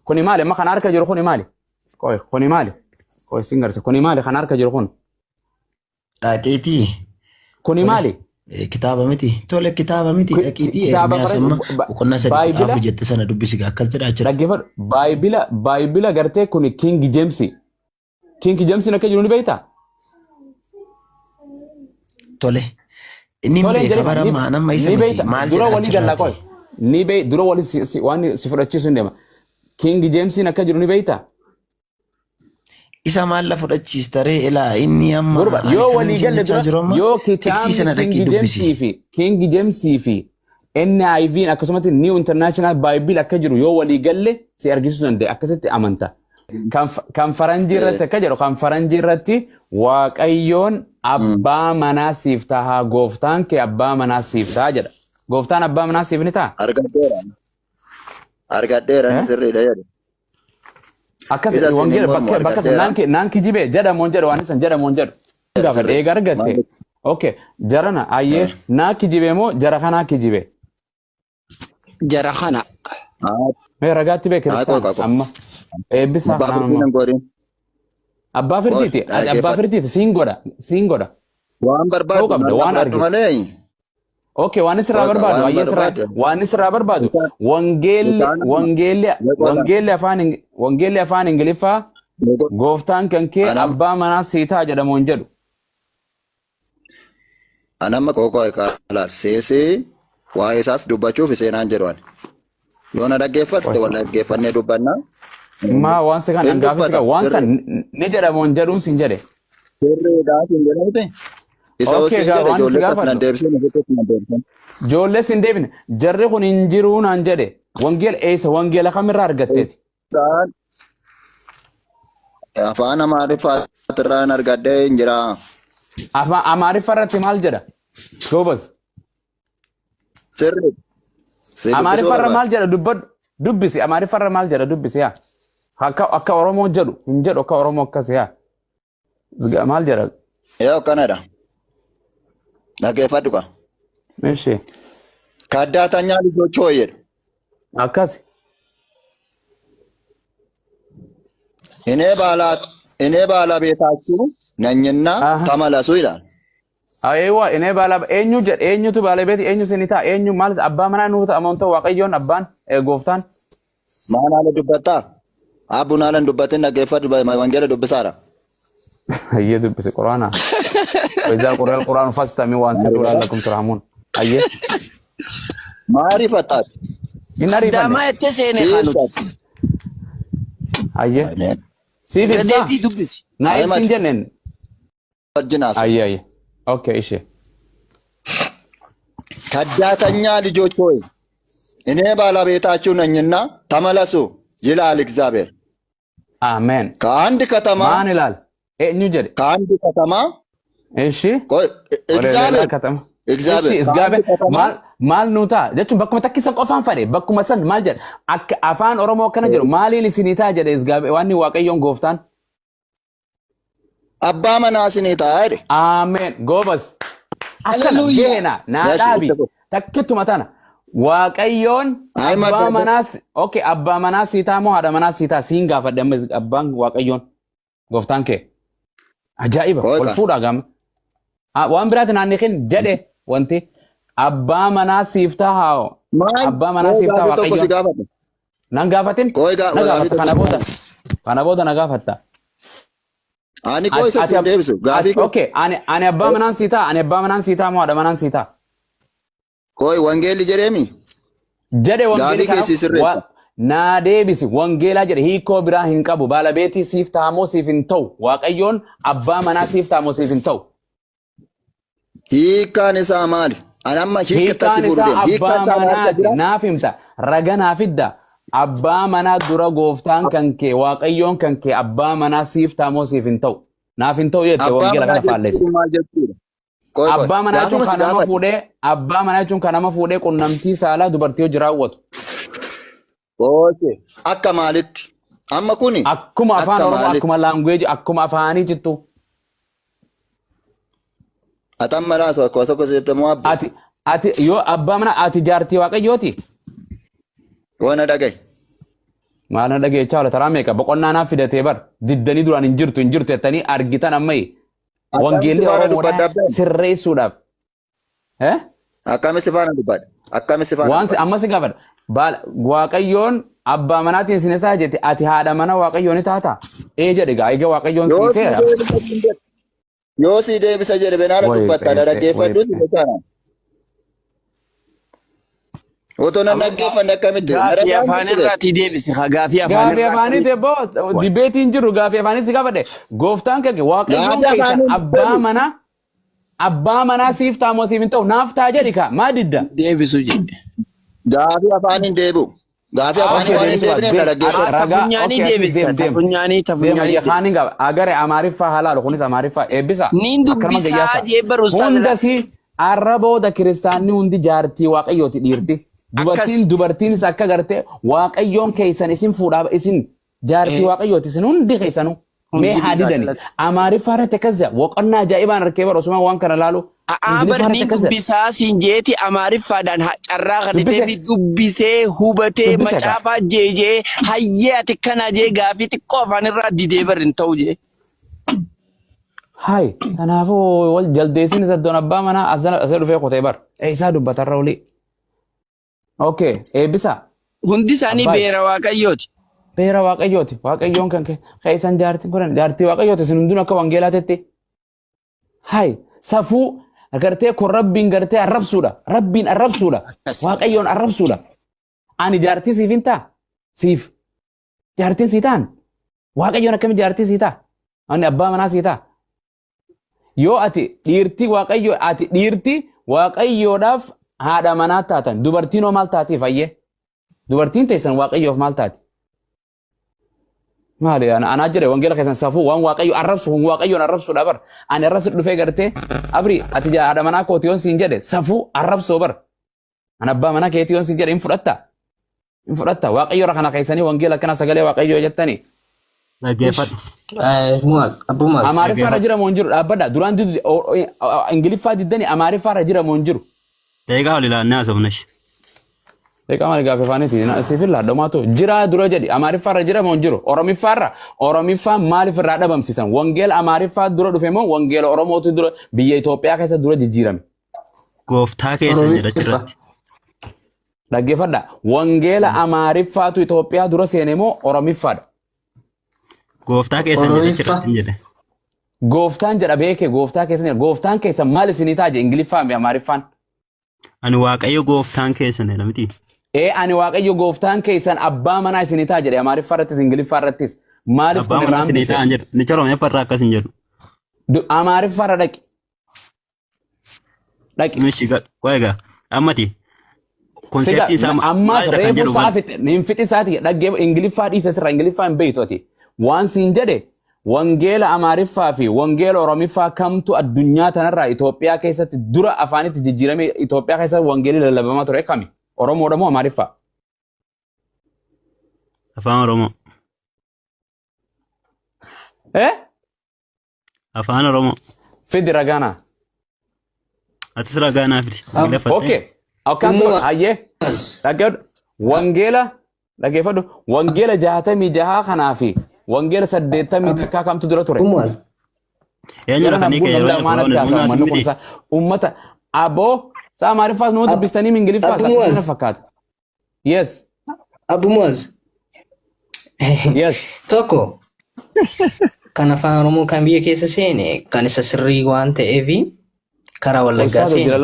kuni maali amma kan harka jiru kuni maali kuni maali singarsa kuni maali kan harka jiru kun Dhaqiitii. kuni maali Kitaaba miti. Tole kitaaba miti. Dhaqiitii. Ermiyaas amma boqonnaa 3 jette sana dubbisi akkas jedhaa jira. dhaggeeffadhu baayibila gartee kuni King James akka jiru ni beektaa Tole. Inni beeka bara nama isa miti. Maal dura walii galla qoy ni bee dura walii waan si fudhachiisu ndema King James akka jiru ni beektaa isa maal la fudhachiistaree ilaa inni amma yoo walii galle yoo kitaabni King James fi NIV akkasumatti New International Bible akka jiru yoo walii galle si argisiisu danda'e akkasitti amanta kan faranjii irratti akka jedhu kan faranjii irratti waaqayyoon abbaa manaa siif ta'a gooftaan kee abbaa manaa siif ta'a jedha gooftaan abbaa manaa siif ni ta'a argadheera sirriidha jedhu akkas wangeela bakka naan kijibe jedhamoon jedhu waan isan jedhamoon jedhu gaafa eega argatte okay jarana ayyee naa kijibe moo jara kanaa kijibe jara kana mee ragaatti bee kiristaan amma eebbisa abbaa firdiiti siin godha waan barbaadu waan arge malee okay waan isirraa barbaadu waan isirraa barbaadu wangeelli afaan ingiliffaa gooftaan kan kee abbaa manaa siitaa jedhamoon jedhu anamma qoqoo kalaal seesee waa'ee isaas dubbachuuf seenaan jedhan yoo na dhaggeeffatte wal dhaggeeffannee dubbannaa maa waan se kan angaafisa waan san ni jedhamoon jedhuun sin jedhe sirriidhaa sin jedhamte isa osoo jedhe ijoolletas nan deebisee nafittees nan deebisan ijoollees hin deebine jarri kun hin jiruu naan jedhe wangeela eessa wangeela kamirraa argatteeti afaan amaariffaatirraan argadhee hin jira afaan amaariffa irratti maal jedha goobas sirri amaariffarra maal jedha dubbisi amaariffarra maal jedha dubbisi yaa akka oromoo jedhu hin jedhu akka oromoo akkas yaa maal jedha yoo kanadha dhaggeeffadhu qa እሺ ከአዳተኛ ልጆች ሆይ ይል አካስ እኔ ባለቤታችሁ ነኝና ተመለሱ ይላል አይዋ እኔ ኤኙቱ ባለቤት ኤኙ ሲኒታ ኤኙ ማለት አባ መና ነው ተአመንቶ ዋቀዮን አባን ጎፍታን ማን አለ ዱበታ አቡና አለ ዱበትን ነገፈድ ወንጌል ዱብሳራ እየዱብስ ቁርአና ወዛ ቁርአን ፈስተሚ ዋን ሰዱ ለኩም ተራሙን አየ ማሪ ፈጣት ይናሪ ዳማ የተሰኔ ካሉ አየ ሲቪሳ ናይ ሲንጀነን ወርጅናስ አየ ኦኬ እሺ ከዳተኛ ልጆች ሆይ እኔ ባለቤታችሁ ነኝና ተመለሱ ይላል እግዚአብሔር አሜን ከአንድ ከተማ ማን ይላል እኙ ጀደ ከአንድ ከተማ እሺ እግዚአብሔር ማል ኑታ jechuun bakkuma takkisan qofaan fadhe bakkuma san maal jedha akka afaan oromoo akkana jedhu maaliin isiniitaa jedhe isgaabe waan waaqayyoon gooftaan abbaa manaa isiniitaa jedhe ameen goobas akkana geena naadhaabi takkittuma tana waaqayyoon abbaa manaas okay abbaa manaa siitaa moo haadha manaa siitaa siin gaafadhe amma abbaan waaqayyoon gooftaan kee ajaa'iba wal fuudhaa gaama waan biraati naanneekin jedhe wanti abbaa manaa siiftaa haa abbaa manaa siiftaa waaqayyo nan gaafatin kana booda na gaafatta ani koo isa siin deebisu gaafii okay ani abbaa manaan siitaa moo haadha manaan siitaa koo wangeelli jedheemi jedhe wangeelli kana naa deebisi wangeelaa jedhe hiikoo biraa hin qabu baalabeetii siiftaa moo siif hin ta'u waaqayyoon abbaa manaa siiftaa moo siif hin ta'u hiikkaan isaa maali? Anamma hiikkaan isaa abbaa manaati naaf himta raga naaf fidda abbaa manaa dura gooftaan kan kee waaqayyoon kan kee abbaa manaa siiftaa moo siif hin ta'u naaf hin ta'u jette wangeela kana faalleessi abbaa manaa jechuun kan nama fuudhee qunnamtii saalaa dubartii hojii raawwatu akka maalitti amma kuni akkuma afaan oromoo akkuma laanguweeji akkuma afaanii jittu atamma raaso akkuma tokko seettamu abbi ati yoo abbaa manaa ati jaartii waaqayyooti wana dhagay Maana dhageechaa wala taraa meeqa boqonnaa naaf fidatee bar diddanii duraan hin jirtu jettanii argitan ammayii wangeelli Oromoodhaa sirreessuudhaaf. Akkamitti faana dubbadha? Akkamitti faana Waan ammas gaafadha. Waaqayyoon abbaa manaatiin sin ta'a jette ati haadha mana waaqayyoon taata. Jedhe gaa egaa waaqayyoon sin ta'e. Yoo si deebisa jedhe benaala dubbatta dhaggeeffadhu si beekana. Otoo nan dhaggeeffanne akkamitti? Gaafii afaan irraati deebisi. Gaafii afaan irraati. Gaafii afaaniiti boos dibeetiin jiru gaafii afaanii si gaafadhe. Gooftaan kee waaqayyoon keessan abbaa manaa siif taamoo siif hin ta'u naaf ta'a jedhi kaa maa didda? Deebisu jedhe. Gaafii afaaniin deebi'u. Gaafii afaanii waan hin deebine dhaggeeffadhu. Tafunyaanii deebisa. Tafunyaanii. Khaanin gaba agare amaariffaa halaalu kunis amaariffaa eebbisa. Niin dubbisaa jeebbar ustaadha. Hundasi arrabooda kiristaanni hundi jaartii waaqayyooti dhiirti. Dubartiinis akka gartee waaqayyoon keessan isin fuudhaa isin jaartii waaqayyooti isin hundi keessanu mee haadidani amaariffaa irratti akkasii boqonnaa ajaa'ibaan harkee bara osuma waan kana laalu. Barni dubbisaa siin jeeti amaariffaadhaan carraa kadhatee fi dubbisee hubatee macaafaa jeejee hayyee ati kana jee gaafii xiqqoo afaan irraa didee barin ta'u jee. Hai kanaafuu wal jaldeessiin isa doon abbaa manaa asii dhufee qotee bar isaa dubbatarra olii. Okay eebbisa. Hundi isaanii beera waaqayyooti. Beera waaqayyooti waaqayyoon kan keessan jaartiin godhan jaartii waaqayyooti isin hunduun akka wangeelaatetti. Hai safuu. Agartee kun rabbiin gartee arrabsuudha. Rabbiin arrabsuudha. Waaqayyoon arrabsuudha. Ani jaartii siif hin ta'a. Siif. Jaartiin sii ta'an. Waaqayyoon akkamitti jaartii sii ta'a. Ani abbaa manaa sii ta'a. Yoo ati dhiirtii waaqayyoodhaaf haadha manaa taatan dubartiin hoo maal taatiif ayyee? Dubartiin teessan waaqayyoof maal taati? Maali anaa jedhe wangeela keessan safuu waan waaqayyo arrabsu kun waaqayyoon arrabsuudha bar ani arrabsu dhufee gartee abri ati haadha manaa kootiyoon siin jedhe safuu arrabsoo bar an abbaa manaa keetiyoon siin jedhe hin fudhatta waaqayyo irra kana keessanii wangeela akkana sagalee waaqayyoo jettanii. Dhaggeeffadhu. Amaariffaa irra jira moo hin jiru dhaabbadha duraan ingiliffaa diddanii amaariffaa irra jira moo hin jiru. Deegaa ol ilaannaa asomnash. Deegaa maali gaafii afaaniiti siifilla dhomaatu jira dura jedhi amaariffaa irra jira moo hin jiru oromiffaa maaliif irraa dhabamsiisan wangeela amaariffaa dura dhufe moo wangeela oromootu dura biyya Itoophiyaa keessa dura jijjiirame. Gooftaa keessa jedha jirratti. Dhaggeeffadha wangeela amaariffaatu Itoophiyaa dura seene moo oromiffaadha. Gooftaa keessa jedha jirratti jedhe. Gooftaan jedha beekee gooftaa keessa gooftaan keessa maal isinii taa'e ingiliffaa fi amaariffaan. Ani waaqayyo gooftaan keessan jedha miti. Ani waaqayyo gooftaan keessan abbaa manaa isinii ta'a jedhe amaariffaa irrattis ingiliffaa irrattis maaliif abbaa manaa isinii ta'an jedhu ni oromiffaa irraa akkas hin jedhu. Amaariffaa irra dhaqi. Mishi egaa ammati. Konseptii isaa ammaas reefu saafite hin fixisaati dhagge ingiliffaa dhiisa sirra ingiliffaa hin beeytooti waan siin jedhe wangeela amaariffaa fi wangeela oromiffaa kamtu addunyaa tanarraa Itoophiyaa keessatti dura afaanitti jijjiirame Itoophiyaa keessatti wangeelli lallabamaa ture kami oromoodha moo amaariffaa? Afaan oromoo. Afaan oromoo. Fidi ragaanaa. Atis ragaanaa fidi. Okay. Akkasuma ayyee dhaggeeffadhu wangeela 66 kanaa fi wangeela 80 takkaa kamtu dura ture. Ummata aboo saa amaariffaas nama dubbistanii ingiliffaas akkana fakkaata. Yes. Abumuaz. Yes. Tokko kan afaan oromoo kan biyya keessa seene kan isa sirrii waan ta'eef karaa wallaggaa seene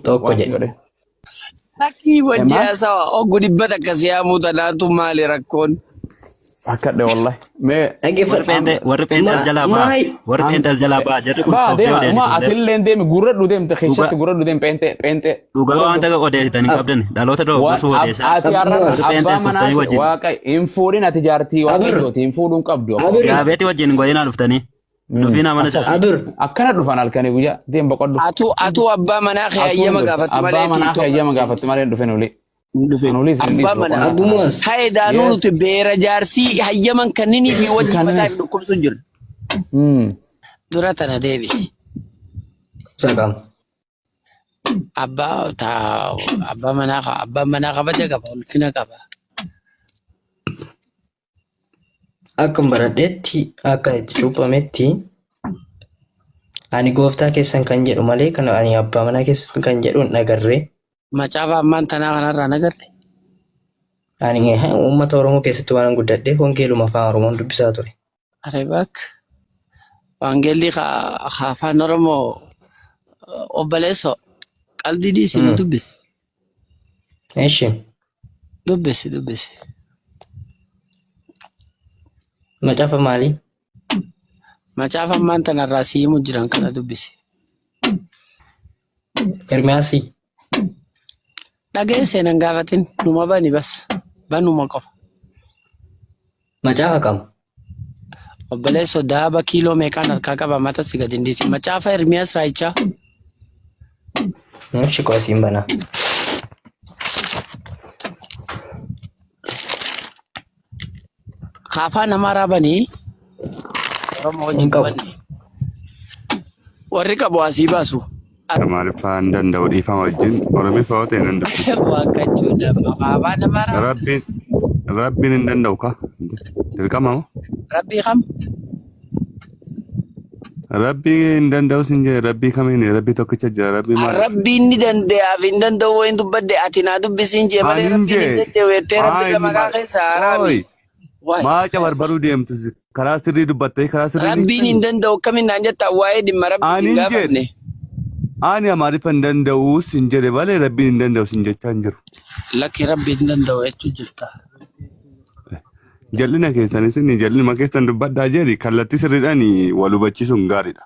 tokko jedhe. Akii wajjaa sawa oggu dhibbata akkasii haamuu tanaatu maali rakkoon? Akkadhe wallahi. Warri peentas jalaa baa. Warri peentas jalaa baa jedhu kun deema atillee deemi gurradhu deemte keessatti gurradhu deem peente. Dhugaa waan takka odeessitanii qabdan dhaloota dha gosu odeessaa. Ati har'a abbaa manaa waaqa hin fuudhin ati jaartii waaqayyooti hin fuudhuun qabdu. Gaabeetii wajjin goyinaa dhuftanii. Dhufina mana isaa. Akkana dhufan halkanii guyyaa deem boqoddu. Atu abbaa manaa hayyama gaafatti malee. Abbaa manaa hayyama gaafatti malee dhufeen olii. Abbaa manaa. Haye daanuu nuti beera jaarsii hayyaman kanneenii fi wajjin mataa fi dhukkubsuun jiru. Dura tana deebisi. Sagam. Abbaa manaa kabaja qaba ulfina qaba. Akkam baradheetti akka itti cuuphametti ani gooftaa keessan kan jedhu malee kan ani abbaa manaa keessan kan jedhu nagarree. Macaafa ammaan tanaa kanarraa nagarre. Ani uummata Oromoo keessatti waan guddadheef wangeeluma afaan Oromoon dubbisaa ture. Areebak wangeelli afaan Oromoo obboleesso qalbii dhiisii nu dubbisi. Eeshi. Dubbisi. Macaafa maalii? Macaafa ammaan tanarraa siimu jiran kana dubbisi. Ermiyaasii. Dhaga'ee seenan gaafatin numa bani bas banuma qofa. Macaafa kam? Obboleesso daaba kiiloo meeqaan harkaa qaba mata si gadi hin dhiisin. Macaafa Ermiyaas raayichaa. Nuti qoosiin banaa. Afaan Amaaraa banii Oromoo wajjin qabani. Warri qabu asii baasu. Amaariffaan danda'u dhiifama wajjin Oromiffaa yoo ta'e nan dubbisa. Waaqachuu damma afaan Amaaraa. Rabbiin hin danda'u ka? Dirqama moo? Rabbii kam? Rabbii hin danda'u sin jee rabbii kamiin rabbii tokkicha jira rabbii maal? Rabbiin ni danda'aaf hin danda'u wayin dubbadde ati naa dubbisiin jee malee rabbiin hin danda'u jettee rabbi lama kaa keessa haraami. Maaca barbaruu deemtu karaa sirrii dubbattee karaa sirrii. Rabbiin hin danda'u akkamiin naan jettaa waa'ee dhimma rabbiin hin gaafanne. Ani Amaariffa hin danda'u sin jedhe malee rabbiin hin danda'u sin jechaa hin jiru. Lakki rabbiin hin danda'u jechuu jirta. Jal'ina keessanis inni jal'ina keessan dubbaddaa jedhi kallattii sirriidhaan wal hubachiisuun gaariidha.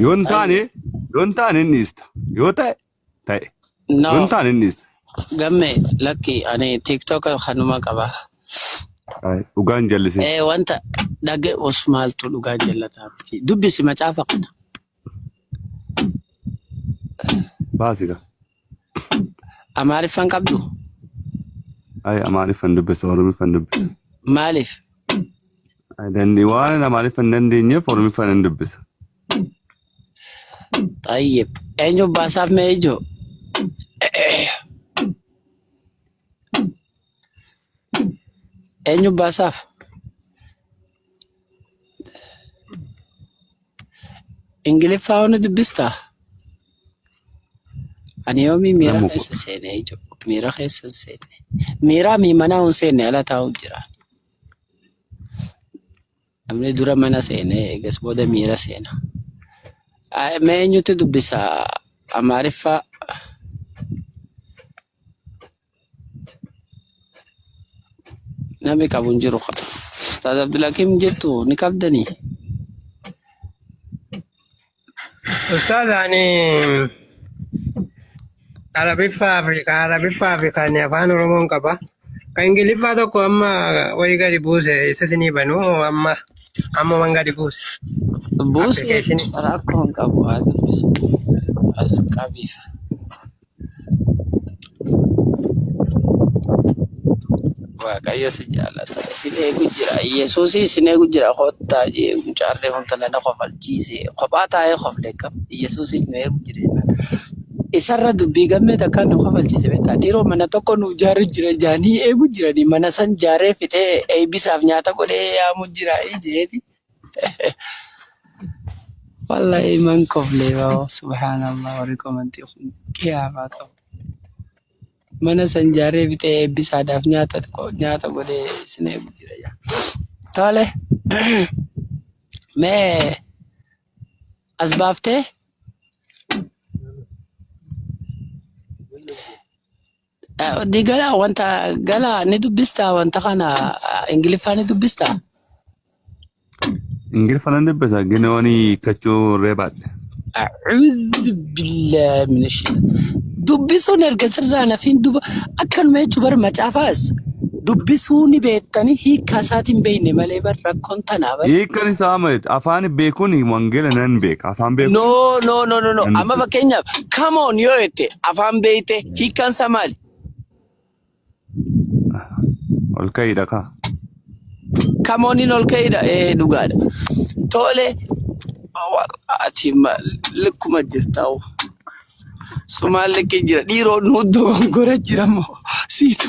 Yoon taane inni ista yoo ta'e. Yoon taane inni ista. Gamme lakki ani TikTok kanuma qaba. Dhugaan jallisee. Wanta dhagee osmaaltu dhugaan jallataa miti. Dubbisi macaafa kana. Baasiga. Amaariffaan qabdu? Amaariffaan dubbisa Oromiffaan dubbisa. Maaliif? Waan Amaariffaan dandeenyeef Oromiffaan hin dubbisa. Tayyib. Eenyu baasaaf mee ijoo? Eenyu baasaaf? Ingiliffaa honi dubbistaa? Ani yoomii miira keessa seenee ijoo. Miira keessa seenne. Miiraa manaa hun seenne ala taa'u jira. Namni dura mana seenee eegas booda miira seena. Mee eenyutu dubbisa Amaariffaa? Namni qabu hin jiru. Ustaaz Abdulakim jirtu ni qabdanii? Ustaaz ani Arabiffaa fi kan afaan Oromoon qaba. Kan Ingiliffaa tokko amma wayii gadi buuse isa sinii banu amma man gadi buuse. Buuse rakkoo hin qabu haa dubbisu. As qabiif. Waaqayyo si jaallata. Sin eegu jira. Yesuusii sin eegu jira. Kottaa jee mucaarree wanta nana kofalchiise. Kophaa taa'ee koflee qaba. Yesuusii nu eegu jira. Isarra dubbii gammee takka nu kofalchiise beektaa. Dhiiroo mana tokko nu ijaaru jira jaanii eegu jirani. Mana san jaaree fixee eebbisaaf nyaata godhee yaamu jira jeeti. Wallahi man koflee baa'oo subhaanallah warri komantii kun qiyaamaa qabu. Mana san jaaree fixee eebbisaadhaaf nyaata godhee sin eegu jira jaa. Tole mee as baaftee? Digala wanta gala ni dubbista wanta kana Ingiliffaa ni dubbista? Ingiliffaan hin dubbisa ginooni kachuu reebaadhe. A'uudhu billahi minash dubbisuun erga sirraa nafiin duba akkanuma jechuun bar macaafaas dubbisuun beektanii hiikaa isaatiin beekne malee bar rakkoon tanaa bar. Hiikaan isaa malee afaan beekuun wangeela nan beeka afaan beeku. No. Amma fakkeenyaaf come on yoo jette afaan beekte hiikaan isaa maali? Ol ka'iidha kaa. Come oniin ol ka'iidha dhugaadha. Tole ati likkuma jirtaa'u. Sumaan likkee jira dhiiroo nuuddoo gongora jira moo siitu.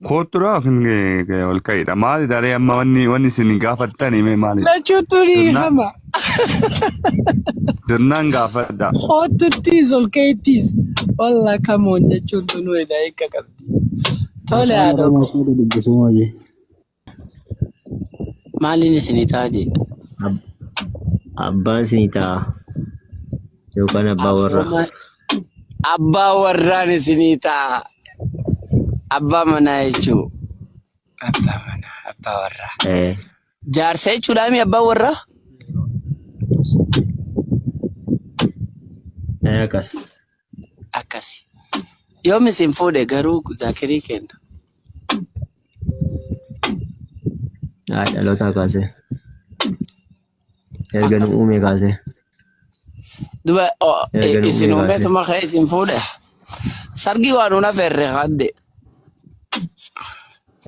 Kootura ol ka'edha. Maali daree amma wanni isin gaafattan hime maali? Lachuuturii hama. Sirnaan gaafadha. Hootuttis ol ka'ettis. Walla kamoon jechuun tunuu edha eekka qabdi. Tole haadha koo. Maaliin isinii ta'a jedhe? Abbaan isinii ta'a. Yookaan abbaa warraa. Abbaa warraan isinii ta'a. Abbaa manaa jechuun. Abbaa manaa, abbaa warraa. Jaarsa jechuudhaami abbaa warraa? Akkas. Akkasi. Yoom isin fuudhe garuu Zaakirii kenna. Dhalootaa kaasee. Erga nu uume kaasee. Duba isin uumetuma ka'e isin fuudhe. Sargi waan una ferre hadde.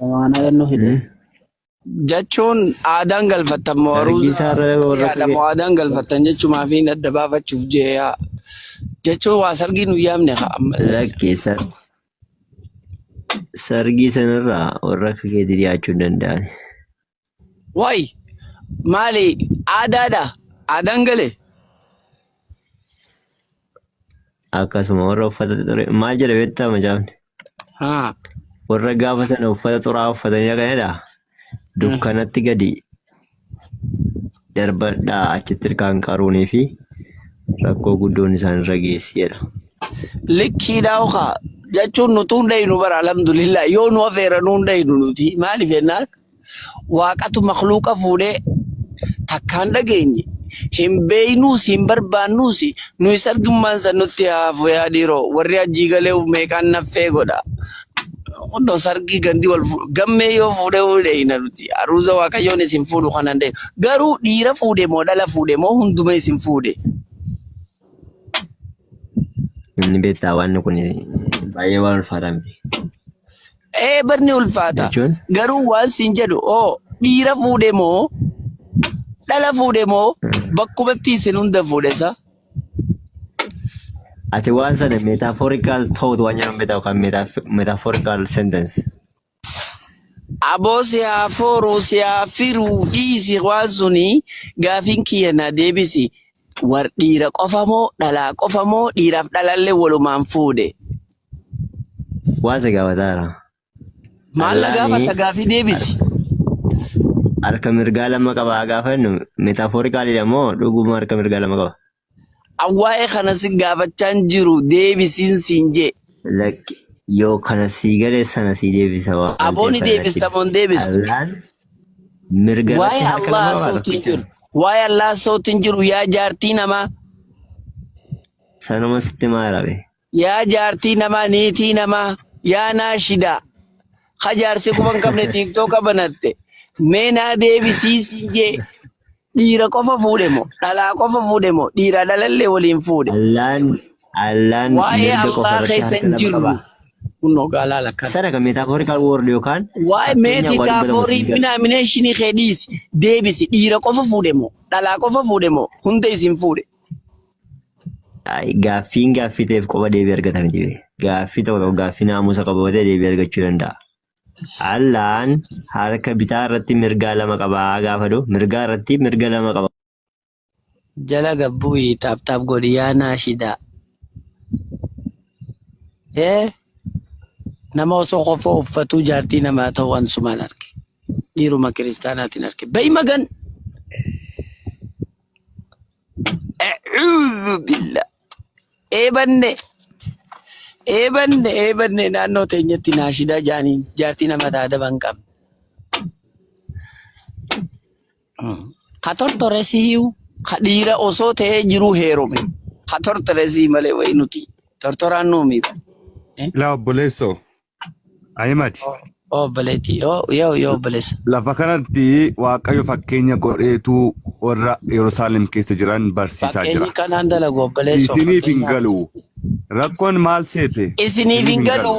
Waan adannu hidhe. Jechuun aadaan galfattan moo aadaan galfattan jechuumaa fi adda baafachuuf jeeyaa. Jechuun waa sargii nu yaamne amma. Lakkee sargii sanarraa warra akka keetii dhiyaachuu danda'an. Wayi maali aadaadha aadaan galee. Akkasuma warra uffata ture maal jedha beektaa macaafni. Warra gaafa sana uffata xuraa uffatanii dhaqanidha. Dukkanatti gadi darbadhaa achitti hirkaan qaruunii fi rakkoo guddoon isaanirra geessisedha. Likkiidhaa okaa jechuun nuti hundaynu bara alhamdulillah yoo nu afeera nu hundaynu nuti maaliif jennaan waaqatu makluuqa fuudhee takkaan dhageenye hin beeynuus hin barbaannuus nuyi sargummaan san nutti haafu yaadiiroo warri ajjii galee meeqaan naffee godha. Kundo sargi gandi wal gamme yoo fuudhee hundayna nuti aruuza waaqayyoon isin fuudhu kanan ta'e garuu dhiira fuudhe moo dhala fuudhe moo hunduma isin fuudhe. Inni beektaa waan kun baay'ee waan ulfaataa miti. Barni ulfaata. Garuu waan siin jedhu dhiira fuudhe moo dhala fuudhe moo bakkumatti isin hunda fuudhesa. Ati waan sana metaphorical thought waan jedhamu beektaa yookaan metaphorical sentence. Aboo siyaa foruu siyaa firuu dhiisi waan suni gaafiin kiyya na deebisi. War dhiira qofa moo dhalaa qofa moo dhiiraaf dhalallee walumaan fuudhe. Waan si gaafataara. Maal la gaafata gaafii deebisi. Harka mirgaa lama qaba gaafannu metaphoricalidha moo dhuguma harka mirgaa lama qaba. Waa'ee kana si gaafachaan jiru deebisiin siin jee. Yoo kana sii galee sana sii deebisa waan. Abooni deebista moo deebistu. Mirga waa'ee Allah sautiin jiru. Waa'ee Allah sautiin jiru yaa jaartii namaa. Sanuma sitti maarabe. Yaa jaartii namaa niitii namaa yaa naashida. Kajaarsi kuban qabne tiiktooka banatte. Mee naa deebisii siin jee. Dhiira qofa fuudhe moo dhalaa qofa fuudhe moo dhiira dhalallee waliin fuudhe. Allaan waa'ee Allah keessa hin jiru. Kunoo gaalaa lakkaan. Sana kan metaphorical word yookaan. Waa'ee metaphorical keedhiisi deebisi dhiira qofa fuudhe moo dhalaa qofa fuudhe moo hunda isin fuudhe. Gaaffiin gaaffii ta'eef qofa deebii argata miti. Gaaffii tokko gaaffii naamusa qabatee deebii argachuu danda'a. Allaan harka bitaa irratti mirgaa lama qaba gaafa dho mirgaa irratti mirga lama qaba. Jala gabbuu taap godhi yaa naashida. Nama osoo qofa uffatu jaartii namaa ta'u ansumaan arge. Dhiiruma kiristaanaatiin arge. Ba'i magan. A'uudhu billah. Eebanne naannoo teenyatti naashida jaaniin jaartii nama taata banqab. Ka tortoresii ka dhiira osoo ta'ee jiru heerume. Ka tortoresii malee wayi nuti tortoraan nuumi. La obboleessoo. Ayimati. Obboleetti yoo obboleessa. Lafa kanatti waaqayyo fakkeenya godheetu warra Yerusaalem keessa jiran barsiisaa jira. Fakkeenyi kanaan dalagu obboleessoo. Isiniif hin galu. Rakkoon maal seete? Isiniif hin galu.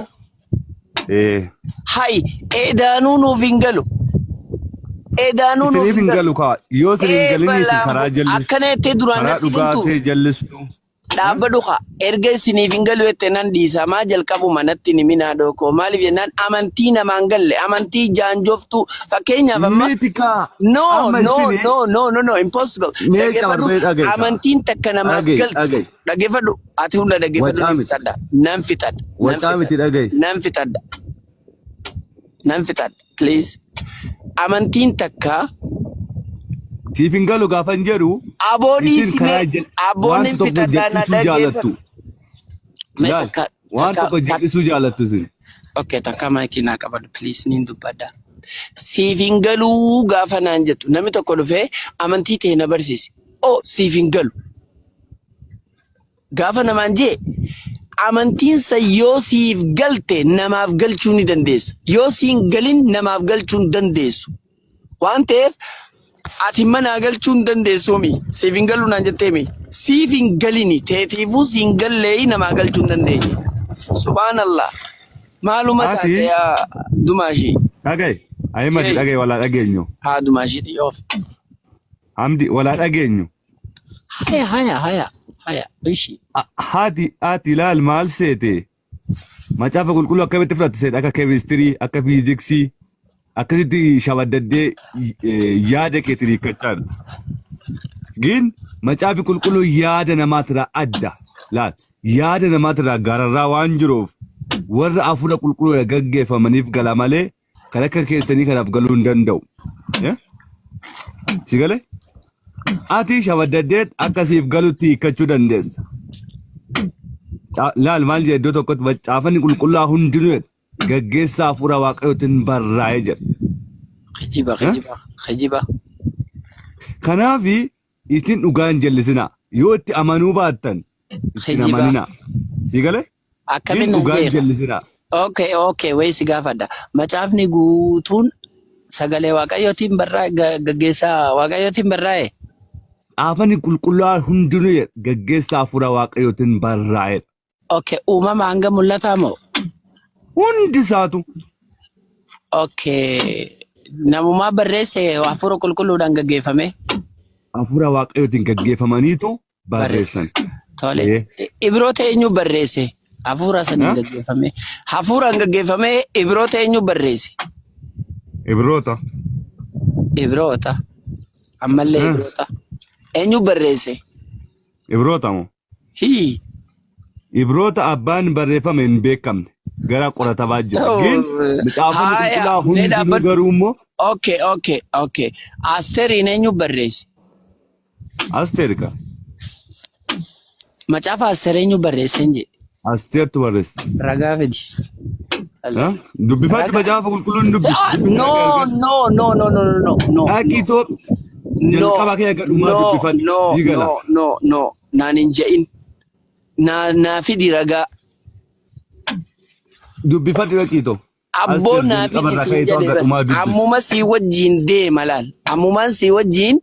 Hai eedaanuu nuuf hin galu. Eedaanuu nuuf hin galu kaa yoo isin hin galiniis karaa jallistu. Akkana jettee duraan karaa dhugaatee jallistu. Dhaabba dhuka erga isiniif hin galu jettee nan dhiisa maa jalqabu manatti ni minaa dhookoo maaliif jennaan amantii namaan galle amantii jaanjoftu fakkeenyaaf amma no impossible amantiin takka namaaf galti dhageeffadhu ati hunda dhageeffadhu nan fixadha please amantiin takka siif hin galu gaafan jedhu abooniin fixadhaa na dhageeffadhu waan tokko jallisuu jaalattu sin. Okay, takka maayikii naa qabadhu please niin dubbadha. Siif hin galuu gaafa naan jettu namni tokko dhufee amantii ta'e na barsiisi. Oh siif hin galu. Gaafa namaan jee amantiinsa yoo siif galte namaaf galchuu ni dandeessa. Yoo siin galin namaaf galchuu hin dandeessu. Waan ta'eef ati manaa galchuu hin dandeessuumi. Siif hin galuu naan jetteemi. Siif hin galini teetiifuu siin gallee namaa galchuu hin dandeenye. Subhanallah. Maaluma taate yaa Dumaashii. Dhagaye. Ahimadi dhagaye walaa dhageenyu. Haa Dumaashiiti yoof. Hamdi walaa dhageenyu. Haya. Ishi. Haati ilaal maal seete? Macaafa qulqulluu akkamitti fudhatte seete akka keemistirii akka fiiziksii akkasitti shabaddaddee yaada keetiin hiikkachaa jirta. Gin macaafi qulqulluu yaada namaatirraa adda. Laal yaada namaatirraa gaararraa waan jiruuf warra afuura qulqulluu gaggeeffamaniif gala malee kan akka keessanii kanaaf galuu hin danda'u. Si galee? Ati shabaddaddee akkasiif galutti hiikkachuu dandeessa. Laal maal jedhe iddoo tokkotti macaafanni qulqulluu hundinuu gaggeessaa afuura waaqayyootiin barraa'ee jedha. Kijiba. Kanaaf isin dhugaa hin jallisinaa. Yoo itti amanuu baattan itti amaninaa. Si galee? Akkamiin dhugaa hin jallisinaa. Okay, wayi si gaafadha. Macaafni guutuun sagalee waaqayyootiin barraa'e gaggeessaa waaqayyootiin barraa'e. Afanni qulqulluu hundinuu gaggeessaa afuura waaqayyootiin barraa'e. Okay, uumama hanga mul'ataa moo? Hundi isaatu. Okay, namumaa barreesse afuura qulqulluudhaan gaggeeffame. Afuura waaqayyootiin gaggeeffamaniitu barreessan. Tole. Ibroota eenyu barreesse? Afuura sanii gaggeeffame. Hafuuraan gaggeeffame ibroota eenyu barreesse? Ibroota. Ammallee ibroota. Eenyu barreesse? Ibroota moo? Ibroota abbaan barreeffame hin beekamne gara qoratamaa jira. Macaafni qulqulluu hundinuu garuu immoo. Okay. Asteeriin eenyu barreesse? Asteer ka. Macaafa Asteer eenyu barreesse hin jedhe? Asteertu barreesse. Ragaa fidi. Dubbifadhu macaafa qulqulluun dubbifadhu. No. Dhaqii jalqaba kee gadhumaa dubbifadhu. No. Naan hin je'in. Naa fidi ragaa. Dubbifadhu dhaqiitoo. Abboo naa fidi ammuma sii wajjin deema laal. Ammumaan sii wajjin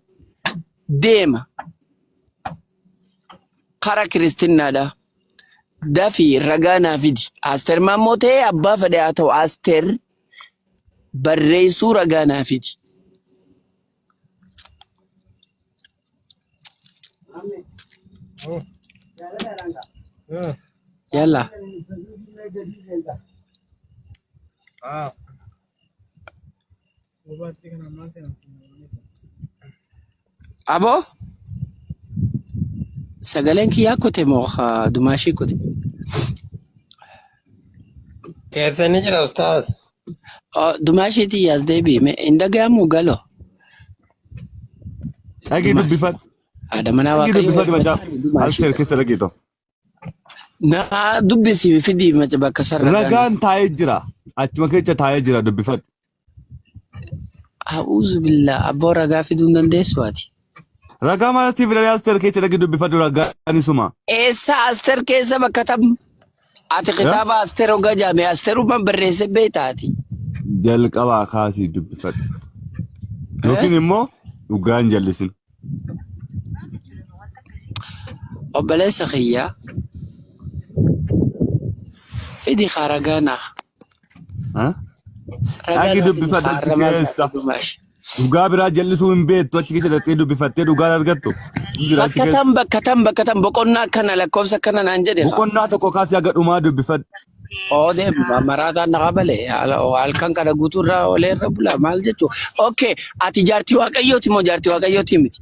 deema. Kara kiristiinaadha. Dafii ragaa naa fidi. Asteer maammoo ta'ee abbaa fedhe haa ta'u Asteer barreessuu ragaa naa fidi. Yalla. Abo? Sagaleen kiyyaa kote moo Dumaashii kote? Keessanii jira ustaaz. Dumaashiitii as deebi'ime hin dhaga'amu galoo. Dhaqii dubbifadhu. Haadha manaa waaqayyoo. Asteer keessa dhaqiitoo. Naa dubbisi fidii bakka sarara. Ragaan taa'ee jira. Achuma keessa taa'ee jira dubbifadhu. A'uuzu billaa abboo ragaa fiduu hin dandeessu ati. Ragaa maal asii fidanii Asteer keessa dhaqii dubbifadhu ragaan isuma. Eessa Asteer keessa bakka tam? Ati kitaaba Asteer hoggaa jaame Asteeruma barreesse beektaati. Jalqabaa kaasii dubbifadhu. Yookiin immoo dhugaa hin jallisin. Obboleessa kiyyaa fidi ragaa. Dhaqii dubbifadhu achi keessa. Dhugaa biraa jallisuu hin beektu achi keessa dhaqee dubbifattee dhugaan argattu. Bakka boqonnaa kana lakkoofsa kana naan jedhe. Boqonnaa tokko kaasee aga dhumaa dubbifadhu. Oodee maraataan na qabale halkan kana guutuurraa oleerra bula maal jechuu. Okay, ati jaartii waaqayyooti moo jaartii waaqayyooti miti?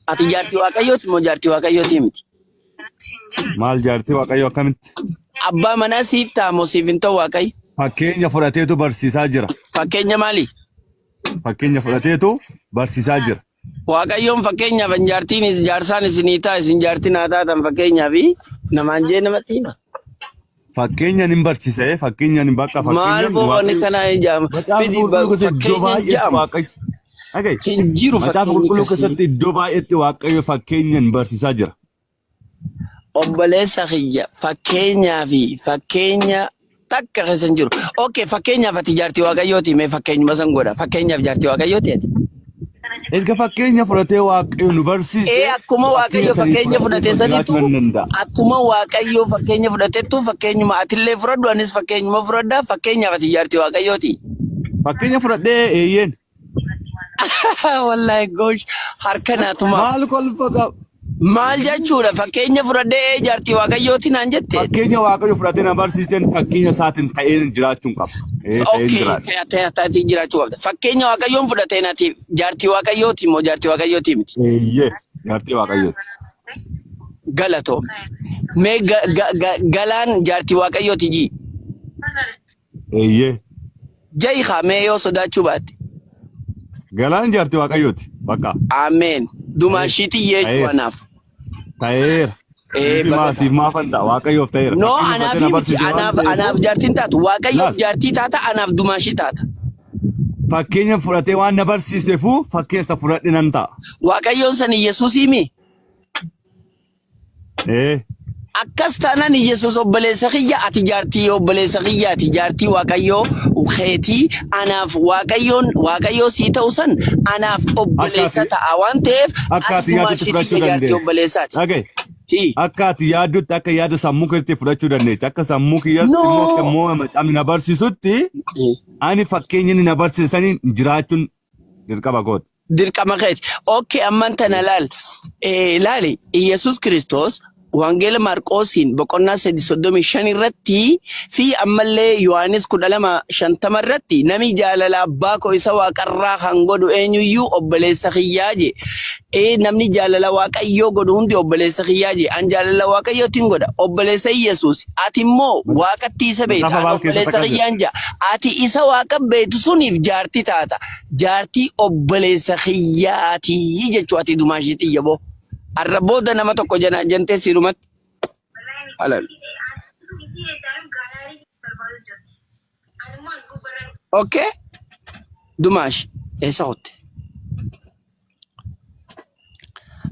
Ati jaartii waaqayyooti moo jaartii waaqayyooti miti? Maal jaartii waaqayyo akkamitti? Abbaa manaa siif ta'a moo siif hin ta'u waaqayyo? Fakkeenya fudhateetu barsiisaa jira. Fakkeenya maali? Fakkeenya fudhateetu barsiisaa jira. Waaqayyoon fakkeenyaaf jaartiin jaarsaan isinii ta'a isin jaartiin haa taatan fakkeenyaaf namaan jee namatti hima. Fakkeenyaan hin barsiisee fakkeenyaan hin bakka fakkeenyaan. Maal boqonni kana ijaama? Fakkeenyaan ijaama. Hin jiru Macaafa qulqulluu keessatti iddoo baay'eetti waaqayyo fakkeenyaan barsiisaa jira. Obboleessa kiyya fakkeenyaa fi fakkeenya takka keessa hin jiru. Okay, fakkeenyaaf ati jaartii waaqayyooti mee fakkeenyuma san godha. Fakkeenyaaf jaartii waaqayyooti ati. Erga fakkeenya fudhatee waaqayyo nu barsiise. Akkuma waaqayyo fakkeenya fudhatee sanitu akkuma waaqayyo fakkeenya fudhateetu fakkeenyuma atillee fudhadhu anis fakkeenyuma fudhadhaa fakkeenyaaf ati jaartii waaqayyooti. Fakkeenya fudhadhee eeyyeen. Wallahi gosh harka naatuma. Maal kolfa qaba? Maal jechuudha fakkeenya fudhadhee jaartii waaqayyooti naan jette. Fakkeenya waaqayyo fudhatee na barsiiseen fakkeenya isaatiin ta'een jiraachuun qaba. Ta'ee jiraachuu qabda. Fakkeenya waaqayyoon fudhatee naati jaartii waaqayyooti moo jaartii waaqayyooti miti? Eeyyee jaartii waaqayyooti. Galatoom. Mee galaan jaartii waaqayyooti ji. Eeyyee. Jayihaa mee yoo sodaachuu baatte. Galaan jaartii waaqayyooti bakka. Ameen. Dumaashiitii yeechuu anaaf. Ta'eera. Maasiif maafan ta'a waaqayyoof ta'eera. No anaaf jaartiin taatu waaqayyoof jaartii taata anaaf dumaashii taata. Fakkeenya fudhatee waan na barsiiseefu fakkeessa fudhadhe nan ta'a. Waaqayyoon san Yesuusii mi? Akkas taanaan Yesuus obboleessa kiyya ati jaartii obboleessa kiyya ati jaartii waaqayyoo ukeetii anaaf waaqayyoo sii ta'u san anaaf obboleessa ta'a waan ta'eef ati dumaashiitii jaartii obboleessaati. Akka ati yaaddutti akka yaada sammuu keetti fudhachuu dandeetti. Akka sammuu kiyyatti immoo macaafni na barsiisutti ani fakkeenya na barsiisanii jiraachuun dirqama kooti. Dirqama keeti. Okay, amman tana laali Yesuus Kiristoos Wangeela Marqoosiin boqonnaa 3:35 irratti fi ammallee Yohaannis 12:50 irratti nami jaalala abbaa koo isa waaqarraa kan godhu eenyuyyuu obboleessa kiyyaa je. Namni jaalala waaqayyoo godhu hundi obboleessa kiyyaa je. An jaalala waaqayyootiin godha obboleessa Yesuus. Ati immoo waaqatti isa beekta obboleessa kiyyaan jaa. Ati isa waaqa beektu suniif jaartii taata. Jaartii obboleessa kiyyaati jechuu ati dumaashiitii yaboo. Arrabooda nama tokko jantee siirumatti. Halal. Okay. Dumaash eessa qotte?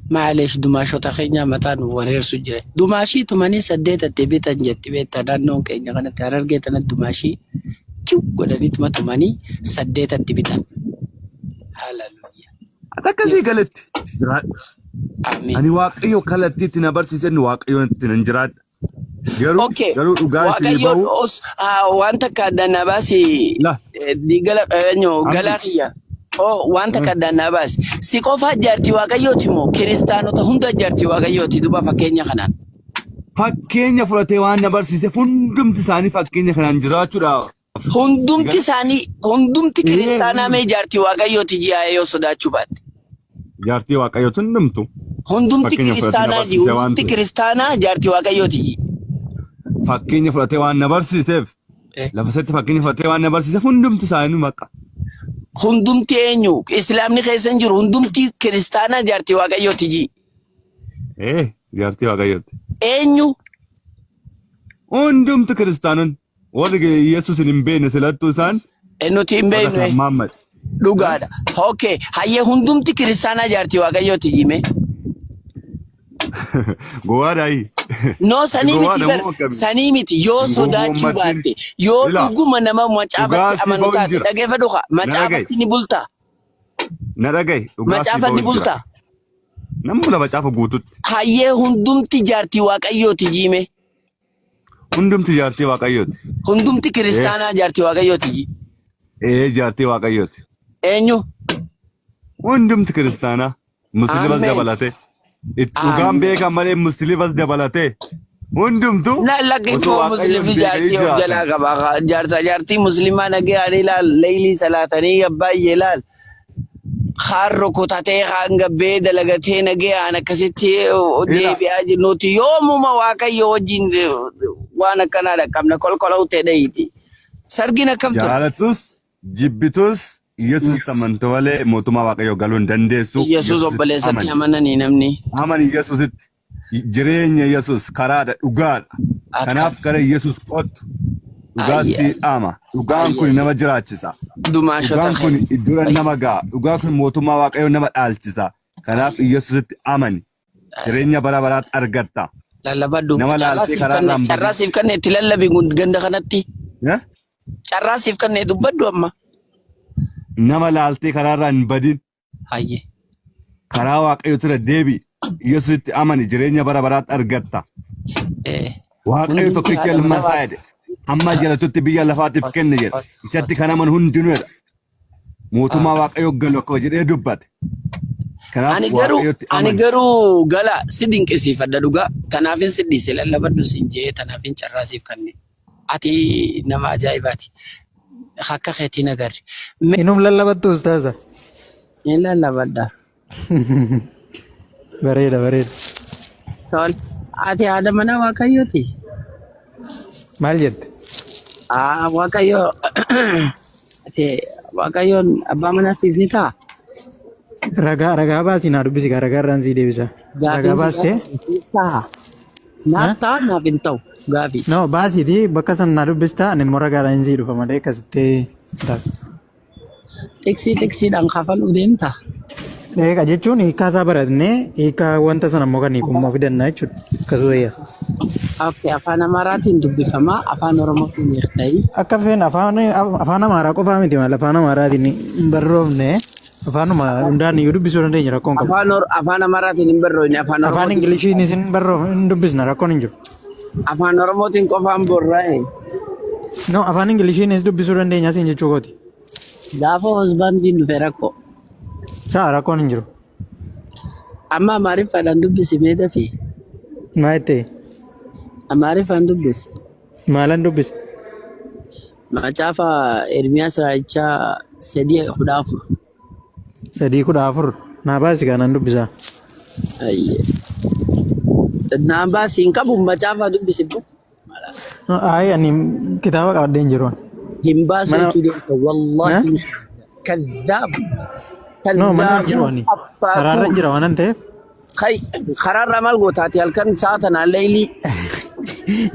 Maaleesh dumaashota keenya mataan wareersu jira. Dumaashii tumanii 8 bitan jetti beektaa naannoon keenya kanatti Harargee tanatti dumaashii kiw godhanii tumanii 8 bitan. Hallelujah. Akkasii galatti. Ani waaqayyo kallattiitti na barsiisen waaqayyoon itti nan jiraadha. Garuu dhugaa isin bahu wanta kaddana baasi galaa kiyya. Wanta kaddana baasi si qofaa jaartii waaqayyooti moo kiristaanota hunda jaartii waaqayyooti duba fakkeenya kanaan. Fakkeenya fudhatee waan na barsiise hundumti isaanii fakkeenya kanaan jiraachuudha. Hundumti kiristaanaa mee jaartii waaqayyooti ji'a yoo sodaachuu baatte. Jaartii waaqayyooti hundumtu. Hundumti kiristaanaa ji. Hundumti kiristaanaa jaartii waaqayyooti ji. Fakkeenya fudhatee waan na barsiiseef. Lafa isaatti fakkeenya fudhatee waan na barsiiseef hundumti isaanii maqa. Hundumti eenyu? Islaamni keessa hin jiru. Hundumti kiristaanaa jaartii waaqayyooti ji. Jaartii waaqayyooti. Eenyu? Hundumti kiristaanon. Warri Yesuus hin beekne silattuu isaan. Nuti hin beekne. Dhugaadha. Okay. Hayyee hundumti kiristaanaa jaartii waaqayyooti jime. Gowaadhaayi. No sanii miti yoo sodaachuu baatte yoo dhuguma nama macaafatti amanu taate dhageeffadhu haa macaafatti ni bultaa. Na dhagaye. Macaafa ni bultaa. Namni la macaafa guututti. Hayyee hundumti jaartii waaqayyooti jime. Hundumti jaartii waaqayyooti. Hundumti kiristaanaa jaartii waaqayyooti ji. Jaartii waaqayyooti. Eenyu? Hundumti kiristaanaa muslimas Ameen. dabalate. Dhugaan beekan malee muslimas dabalate. Hundumtu Na lagi osoo mo Waaqayyoon Muslim beekanii jaartii of jalaa jiraatan. qaba. Jaartii Muslimaa nagayaan ilaal. Leylii salaatanii gabbaay'ee ilaal. Kaan rukutatee kaan gabbee dalagatee nagayaan akkasitti deebi'aa jiru. Nuti yoomuma Waaqayyo wajjin waan akkanaa dhaqqabna kolkola'u ta'e dhahiiti. Sargin akkam ture? Jaalatus jibbitus Yesus amantu malee mootummaa Waaqayyoo galuu hin dandeessu. Yesus obboleessatti amananii namni. Amani Yesusitti. Jireenya Yesus karaadha dhugaadha. Kanaaf gara Yesus kottu. Dhugaa si ama. Dhugaan kun nama jiraachisa. Dumaashota Dhugaan kun iddoo nama ga'a. Dhugaan kun mootummaa Waaqayyoo nama dhaalchisa. Kanaaf Yesusitti amani. Jireenya bara baraatti argatta. lallabadhu. Nama laaltee karaa irraan badu. Carraasiif kan itti lallabi ganda kanatti. Carraasiif kan dubbadhu amma. Nama laaltee karaa irraan hin badin. Hayyee. Karaa Waaqayyoo tura deebi. Yesusitti amani jireenya bara baraatti argatta. Waaqayyo tokkicha ilma isaa jedhe. Amma jalatutti biyya lafaatiif kenne jedhe. Isatti kan amanu hundinuu jedha. Mootummaa Waaqayyoo galu akka jedhee dubbate. Ani garuu gala si dinqisiifadha dhugaa. Tanaafin si dhiise lallabadhu siin jee tanaafin carraasiif kanne. Ati nama ajaa'ibaati. Akka keetiin agarri. Inum lallabattu ustaaza. Ni lallabadha. Bareeda bareeda. Tol. Ati haadha mana Waaqayyooti. Maal jette? Waaqayyo. Ati Waaqayyoon abbaa manaatiif ni ta'a. Ragaa baasii naa dubbisi ragaa irraan sii deebisa. Ragaa baastee? Naaf ta'a naaf hin ta'u gaafii. No baasiiti bakka san naa dubbista ani immoo ragaadhaan sii dhufa malee akkasitti taas. Tiksiidhaan kafaluu deemta. Eega jechuun hiikaa isaa baratnee hiikaa wanta sana immoo kan hiikummaa fidannaa jechuudha. Akkasuma yaa. Okay, afaan Amaaraatiin dubbifama, afaan Oromootiin mirkanaa'ii. Akka feen afaan Amaaraa qofaa miti maal afaan Amaaraatiin hin barroofne afaanuma hundaan iyyuu dubbisuu dandeenya rakkoon qabu. Afaan Amaaraatiin hin barroofne afaan Ingiliishiinis hin dubbisna rakkoon hin jiru. Afaan Oromootiin qofaan borraa'e. No afaan Ingiliishiinis dubbisuu dandeenya siin jechuu kooti. Gaafa hosbaantiin dhufe rakkoo. Saa rakkoon hin jiru. Amma Amaariffaadhaan dubbisimee dafii. Maal ta'e? Amaariffaan dubbisi. Maalaan dubbisi? Macaafa Ermiyaas Raayichaa 3:14. 3:14 naa baasi kanaan dubbisaa. Naa baasi hin qabu macaafa dubbisibu. Ayi ani kitaaba qabadhee hin jiru. Hin baasu jechuudha wallahi kadhaab. No mana jiru ani karaarra jira waan ta'eef. Karaarra maal gootaati halkan sa'a tanaa leelii.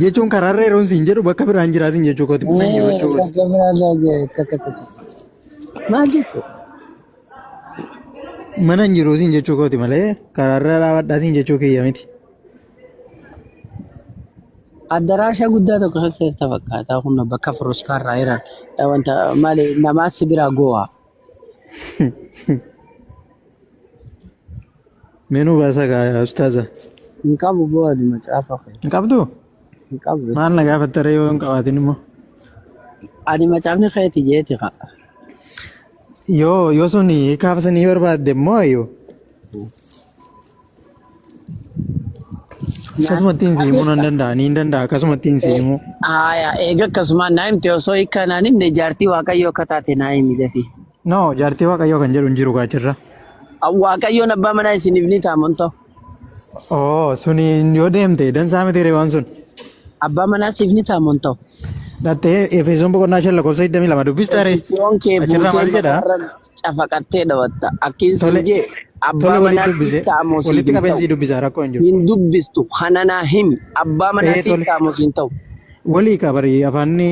Jechuun karaarra yeroo siin jedhu bakka biraan jiraasin jechuu kooti. Bakka biraan maal jechuudha? Mana hin jiru siin jechuu kooti malee karaarra dhaabadhaa siin jechuu kiyya miti. Addaraasha guddaa tokko keessa fakkaata kun bakka Furuskaarraa jiran wanta malee namaas biraa go'a. Meenuu baasa gaa ustaaza. Hin qabu bo'aadhi macaafa. Hin qabdu? Hin qabu. Maal na gaafattare yoo hin qabaatin immoo? Ani macaafni keeti jeeti qa. Yoo sun kaafsanii barbaadde immoo ayyoo. Akkasumatti hin siimuu nan danda'a ni hin danda'a akkasumatti hin siimuu. Eega akkasuma naa himte osoo hiikkanaan himne jaartii Waaqayyoo akka taate naa himi dafii. No jaartii Waaqayyoo kan jedhu hin jiru gaachirra. Waaqayyoon abbaa manaa isiniif ni taamonto. Suni yoo deemte dansaa miti waan sun. Abbaa manaa siif ni taamonto. Dhattee Efesoon boqonnaa 5:22 dubbistare. Foon kee buutee cafaqattee dhawatta. Akkiin siin jee abbaa manaa siif taamoo siif walitti qabeensi dubbisaa rakkoo hin jiru. hin dubbistu kananaa himi abbaa manaa siif taamoo siin ta'u. Walii qabari afaanni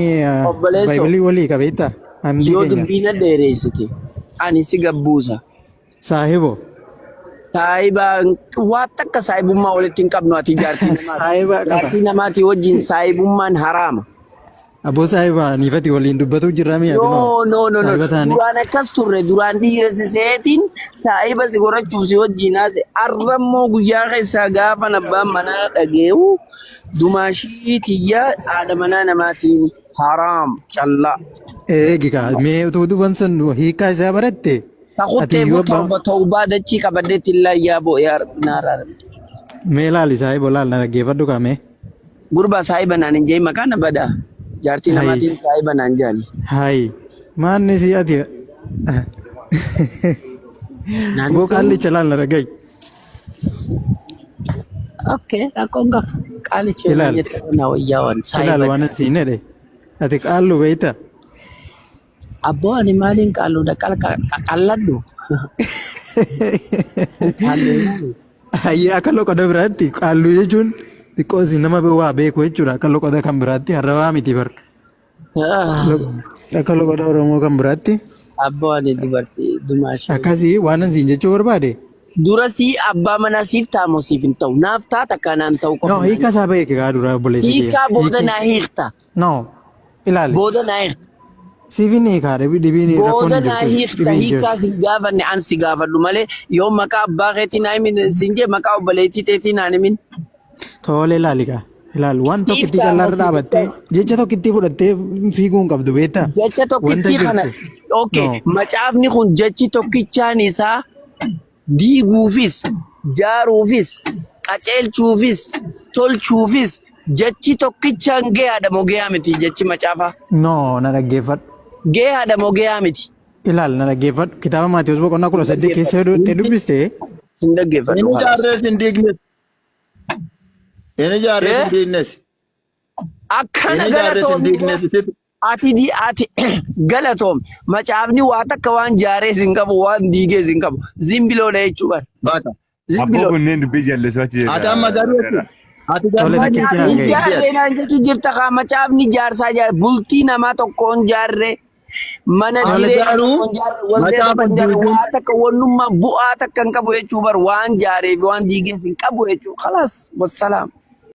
Baayibilii walii qabeetta. Yoo dubbiina dheereessite ani si gabbuusa. Saahiboo. Saahiba waan takka saahibummaa walitti hin qabnu ati jaartii namaati. Saahiba qaba. Jaartii namaati wajjin saahibummaan haraama. Aboo saahiba niifati waliin dubbatu jirra mi'a. No. Duraan akkas turre duraan dhiiresiseetiin saahiba si gorachuuf si wajjin haase arrammoo guyyaa keessaa gaafa abbaan manaa dhageewu dumaashii tiyyaa haadha manaa namaatiin haraam callaa. Eegikaa mee utuu duban sun hiikaa isaa baratte Takutte bu tauba dachi kabadeti illa ya bo ya nara. Meelaali saahiba laal na dhaggeeffadhu kaame. Gurba saahiba naan hin jee maqaan bada. Jaartii namaatiin saahiba naan jaani. Hayi maanni si ati qaallicha laal na dhagayi. Okay, rakkoon gaaf qaallicha Ilaal. na wayyaawwan Ilaal saahiba. waan siin jedhe ati qaallu beeyta. Abboo ani maaliin qaalluudha qalladhu. Hayyee akka loqoda biraatti qaallu jechuun xiqqoo si nama waa beeku jechuudha akka loqoda kan biraatti harrawaa miti bar. Akka loqoda Oromoo kan biraatti Abboo ani dubartii dumaashee. akkasii waan siin jechuu barbaade. Durasii abbaa manaa siif taamoo siif hin ta'u. Naaf taata kanaan ta'u qofa. No hiika isaa beeke kaa dura obboleessi kee. Hiikaa booda naa hiikta. No ilaali. Booda naa hiikta. Siifin hiikaa dhibiin rakkoon Booda naa hiikta. Hiikaa si gaafanne an si gaafadhu malee yoo maqaa abbaa keetii naa himin siin jee maqaa obboleettii teetii naan himin. Tole ilaali kaa. Ilaali waan tokkitti jallarra dhaabattee jecha tokkitti fudhattee fiiguu hin qabdu beektaa. Jecha tokkitti kana. Okay, macaafni kun jechi tokkichaan isaa diiguufis, jaaruufis, qaceelchuufis, tolchuufis jechi tokkichaan gahaadha moo gahaa miti jechi macaafaa? No na dhaggeeffadhu. Gahaadha moo gahaa miti? Ilaali na dhaggeeffadhu kitaaba Maatiyus boqonnaa 18 keessa dubbistee. Sin dhaggeeffadhu. Inni jaarrees hin diignes. Inni jaarrees hin diignes. Akkana Inni jaarrees hin diignes. ati galatoom macaafni waa takka waan jaarees hin qabu waan diigees hin qabu zimbiloodha jechuu bara. Baata. Abboo kunneen dubbii jallisoo achi Ati amma garuu ati Macaafni jaarreenaan jechu jirta kaa macaafni jaarsaa jaarre bultii namaa tokkoon jaarre mana jireenyaa waa takka wannummaa bu'aa takka hin qabu jechuu bara waan jaareef waan diigees hin qabu jechuu khalaas wassalaam.